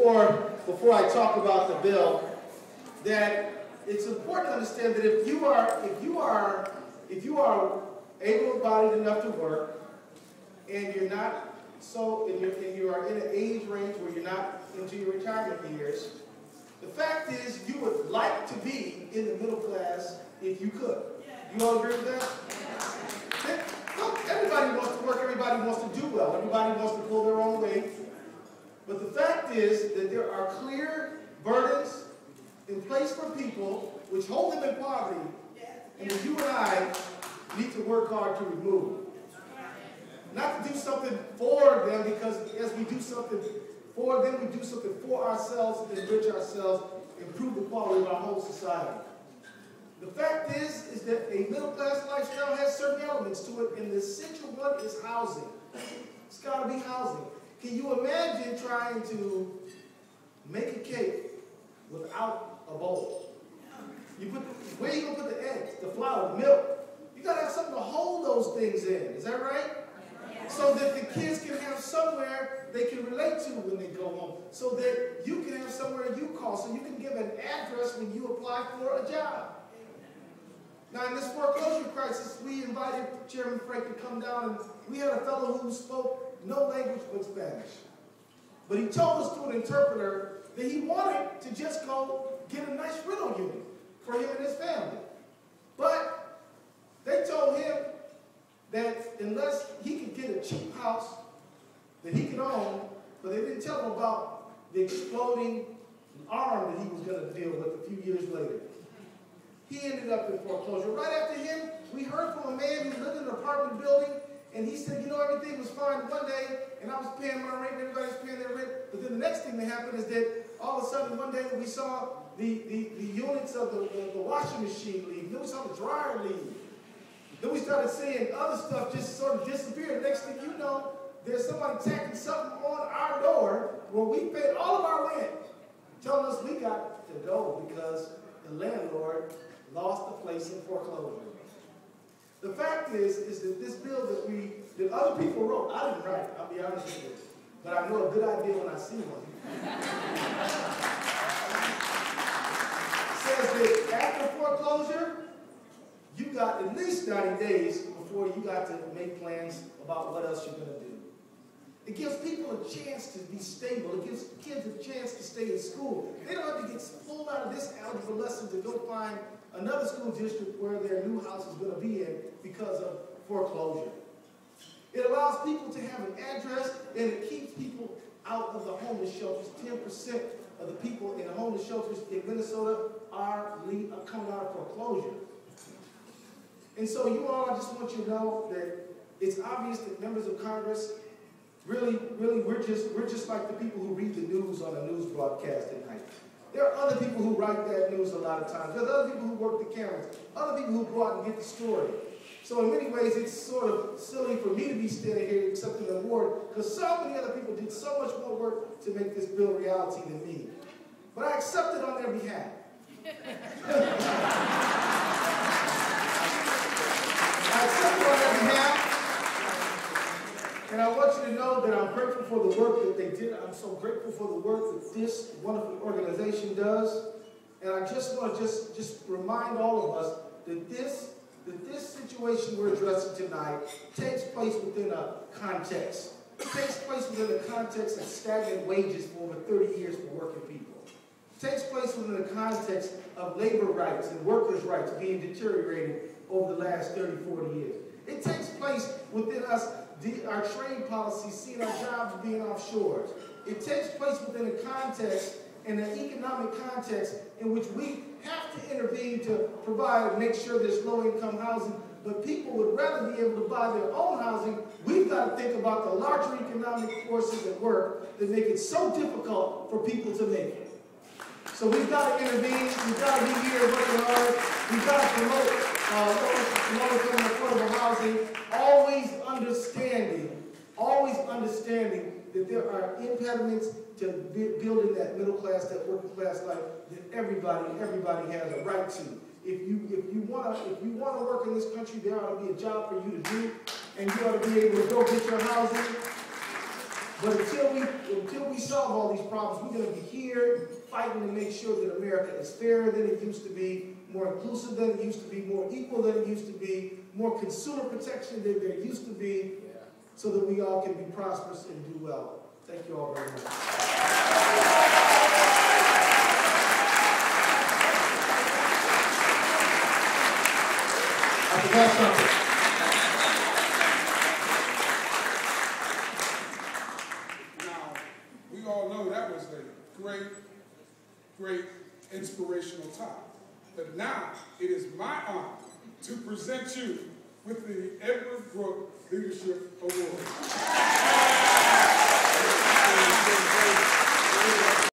before I talk about the bill, that it's important to understand that if you are able-bodied enough to work, and you're not and you are in an age range where you're not into your retirement years, the fact is you would like to be in the middle class if you could. You all agree with that? Look, everybody wants to work, everybody wants to do well, everybody wants to pull their own weight. But the fact is that there are clear burdens in place for people which hold them in poverty, and that you and I need to work hard to remove. Not to do something for them, because as we do something for them, we do something for ourselves, enrich ourselves, improve the quality of our whole society. The fact is that a middle-class lifestyle has certain elements to it, and the essential one is housing. It's got to be housing. Can you imagine trying to make a cake without a bowl? Where are you going to put the eggs, the flour, the milk? You got to have something to hold those things in. Is that right? So that the kids can have somewhere they can relate to when they go home. So that you can have somewhere you call. So you can give an address when you apply for a job. Now, in this foreclosure crisis, we invited Chairman Frank to come down, and we had a fellow who spoke no language but Spanish. But he told us through an interpreter that he wanted to just go get a nice rental unit for him and his family. But they told him that unless he could get a cheap house that he could own, but they didn't tell him about the exploding arm that he was going to deal with a few years later. He ended up in foreclosure. Right after him, we heard from a man who lived in an apartment building, and he said, you know, everything was fine one day, and I was paying my rent, and everybody was paying their rent. But then the next thing that happened is that all of a sudden one day we saw the units of the washing machine leave. Then we saw the dryer leave. Then we started seeing other stuff just sort of disappear. The next thing you know, there's somebody tacking something on our door where we paid all of our rent, telling us we got to go because the landlord lost the place in foreclosure. The fact is that this bill that other people wrote, I didn't write, I'll be honest with you, but I know a good idea when I see one. Says that after foreclosure, you got at least 90 days before you got to make plans about what else you're going to do. It gives people a chance to be stable. It gives kids a chance to stay in school. They don't have to get pulled out of this algebra lesson to go find another school district where their new house is going to be in because of foreclosure. It allows people to have an address, and it keeps people out of the homeless shelters. 10% of the people in the homeless shelters in Minnesota are coming out of foreclosure. And so you all, I just want you to know that it's obvious that members of Congress really, we're just like the people who read the news on a news broadcast at night. There are other people who write that news a lot of times. There's other people who work the cameras, other people who go out and get the story. So in many ways, it's sort of silly for me to be standing here accepting an award because so many other people did so much more work to make this bill reality than me. But I accept it on their behalf. I accept it on their behalf. And I want you to know that I'm grateful for the work that they did. I'm so grateful for the work that this wonderful organization does. And I just want to just remind all of us that this situation we're addressing tonight takes place within a context. It takes place within the context of stagnant wages for over 30 years for working people. It takes place within the context of labor rights and workers' rights being deteriorated over the last 30, 40 years. It takes place within us, our trade policies, seeing our jobs being offshore. It takes place within a context, in an economic context, in which we have to intervene to provide and make sure there's low-income housing, but people would rather be able to buy their own housing. We've got to think about the larger economic forces at work that make it so difficult for people to make it. So we've got to intervene. We've got to be here working hard. We've got to promote low-income and affordable housing, always understanding that there are impediments to building that middle class, that working class life that everybody has a right to. If you want to work in this country, there ought to be a job for you to do, and you ought to be able to go get your housing. But until we solve all these problems, we're going to be here fighting to make sure that America is fairer than it used to be, more inclusive than it used to be, more equal than it used to be, more consumer protection than there used to be, so that we all can be prosperous and do well. Thank you all very much. I forgot something. We all know that was a great inspirational talk. But now it is my honor to present you with the Edward Brooke Leadership Award.